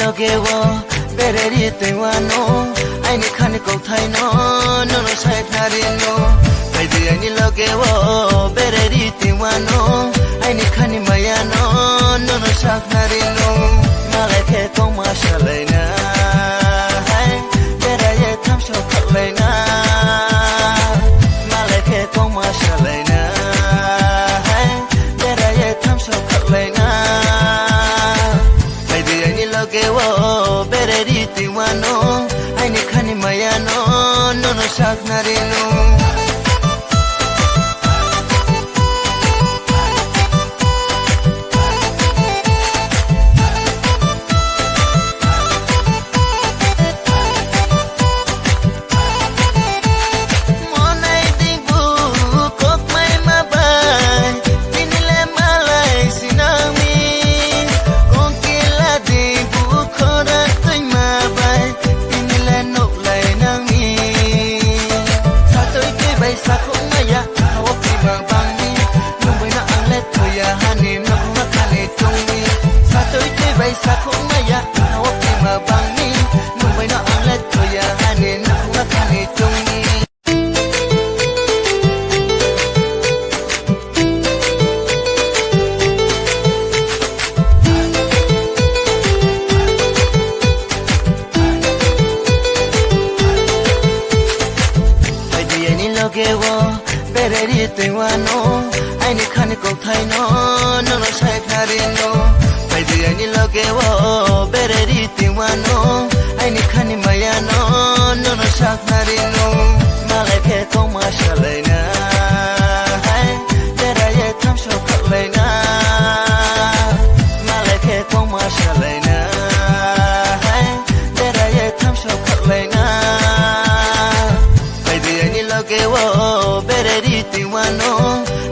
lage wo bereri tewano aini khani ko thaino no no sai thari no kaidi aini lage wo bereri tewano aini khani maya no no no sak nari no malai ke ko masalaina hai beraye tham so khatlaina malai ke ko masalaina hai beraye tham so khatlaina kaidi aini lage wo bereri tewano aini khani maya no no no sak nari no bereri tewano aini khani ko thaino no no sai thari no kaidi aini lage wo bereri tewano aini khani maya no no no sak nari no malai ke ko masalaina hai beraye tham so khatlaina malai ke ko masalaina hai beraye tham so khatlaina kaidi aini lage wo bereri tewano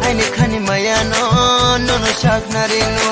aini khani maya no no no sak nari no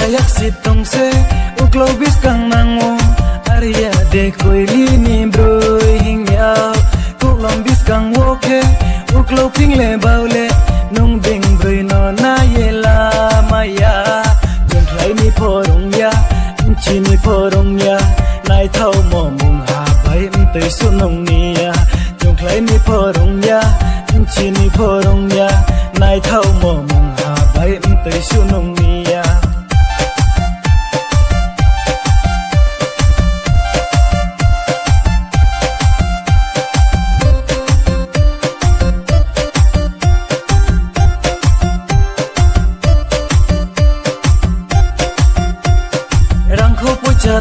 yak sip tong se uklo bis kang nango aria de koi li ni broi hing ya kuklong bis kang woke uklo ping le baule nung ding broi no na ye la maya jon thlai ni porong ya chi ni porong ya nai thau mo mung ha bai te su nong ni ya jon thlai ni porong ya chi ni porong ya nai thau mo mung ha bai te su nong ni ya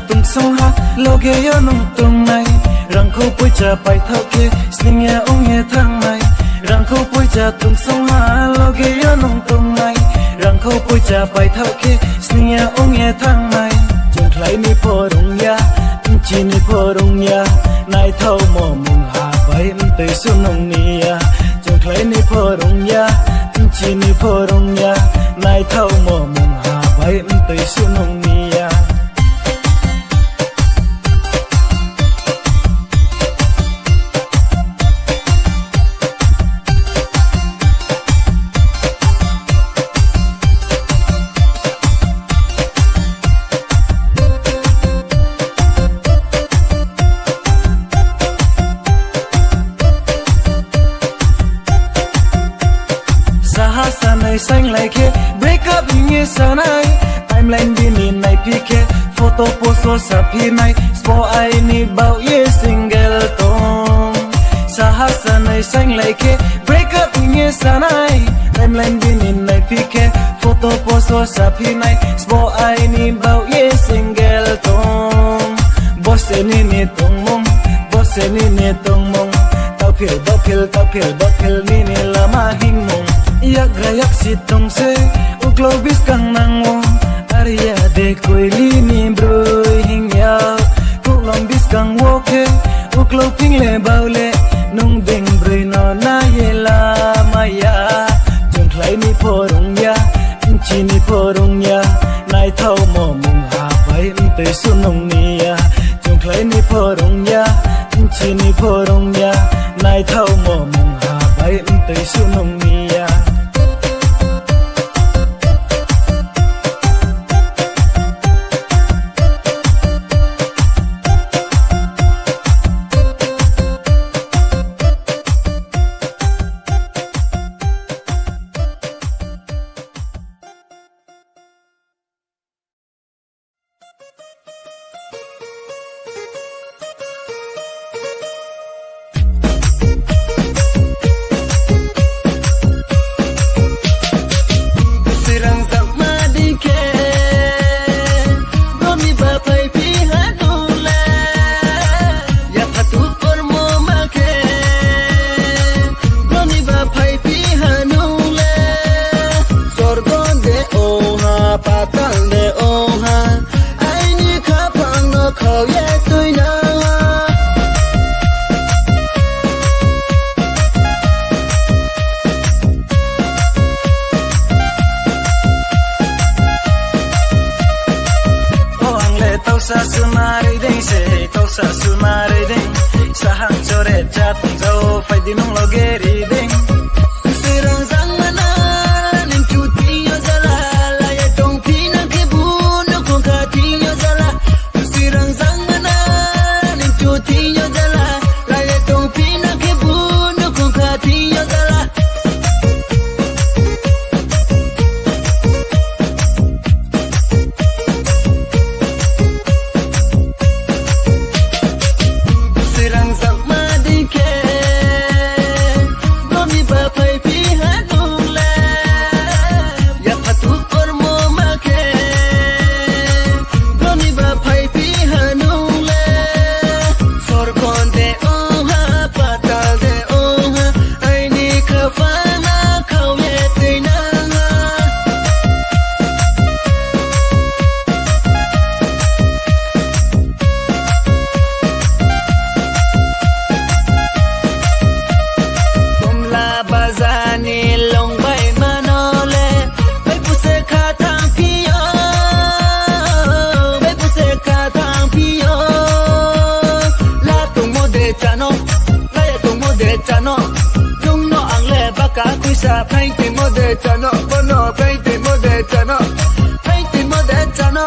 tung song ha loge yo nung tung nai rang ko poi cha pai thau ke sing ya ong ye thang nai rang ko poi cha tung song ha loge yo nung tung nai rang ko poi cha pai thau ke sing ya ong ye thang nai jong thlai ni porong ya chi ni porong ya nai thau mo mung ha bai te su nong ni ya jong thlai ni porong ya chi ni porong ya nai thau mo mung ha bai te su nong ni ya xanh lại so sapi nai spo ai ni bau ye single tong sahasa nai sang like break up ni sanai timeline din in nai pike photo post so sapi nai spo ai ni bau ye single tong boss ni tong mong boss ni tong mong tau phil ni lama hing mong yak rayak sitong se uglobis kang nango Arya de koili ni bro hing ya kulong bis kang woke uklo ping le baule nung ding bro no na yela maya jung klai ni porung ya inchi ni porung ya nai thau mo mung ha bai te sunong ni ya jung klai ni porung ya inchi ni porung ya nai thau mo mung ha bai te sunong ni ya sa sumare ding sahang chore chat zo fai dinong logeri ding sirang sang mana nim chuti yo zala la ya tong pina ke bu no ko ka ti yo zala sirang sang mana nim chuti yo zala la ya tong pina ke bu no ko ka ti yo zala sa pain te mo de chano bono pain te mo de chano pain te mo de chano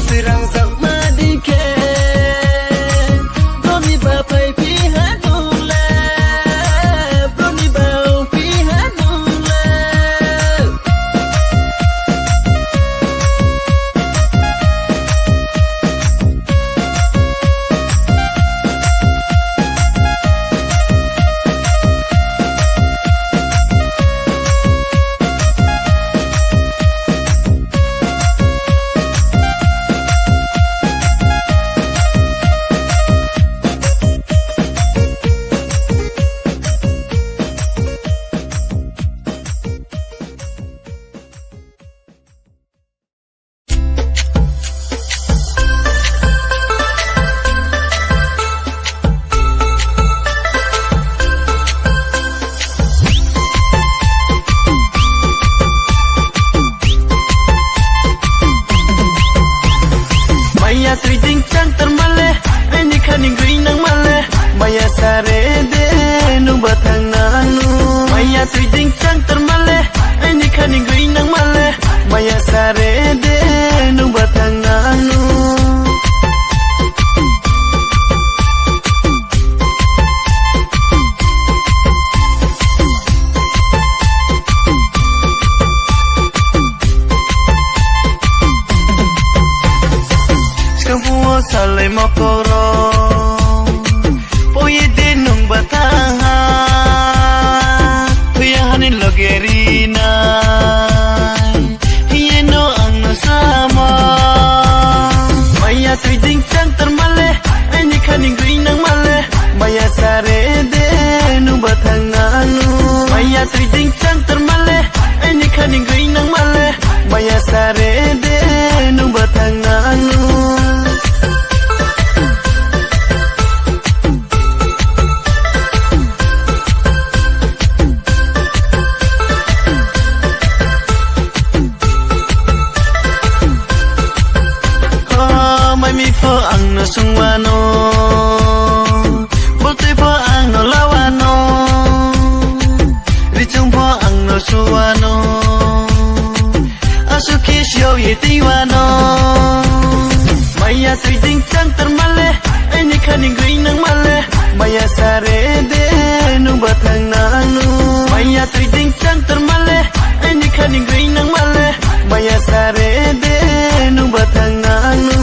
sirang sak ma di ke doni ba pai pi hanu le doni ba pi hanu le sare de nu batang nanu maya trading chang termale ini kaning gui nang male maya sare de nu batang nanu mi pho ang no sungwano bolte pho ang no lawano richung pho ang no suwano asuki shio ye tiwano maya trading chang termale ini kaning gui nang male maya sare de nu batang nanu maya trading chang termale ini kaning gui nang male maya sare de nu batang nanu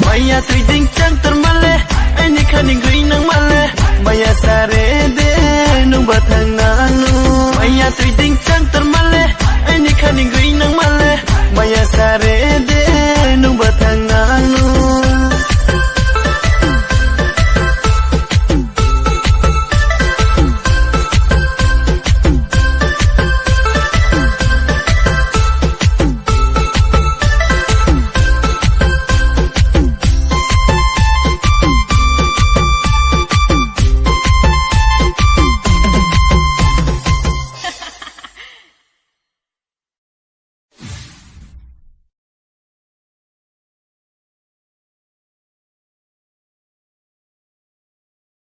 maya trading chang termale ini kaning gui nang male maya sare de nu batang nanu maya trading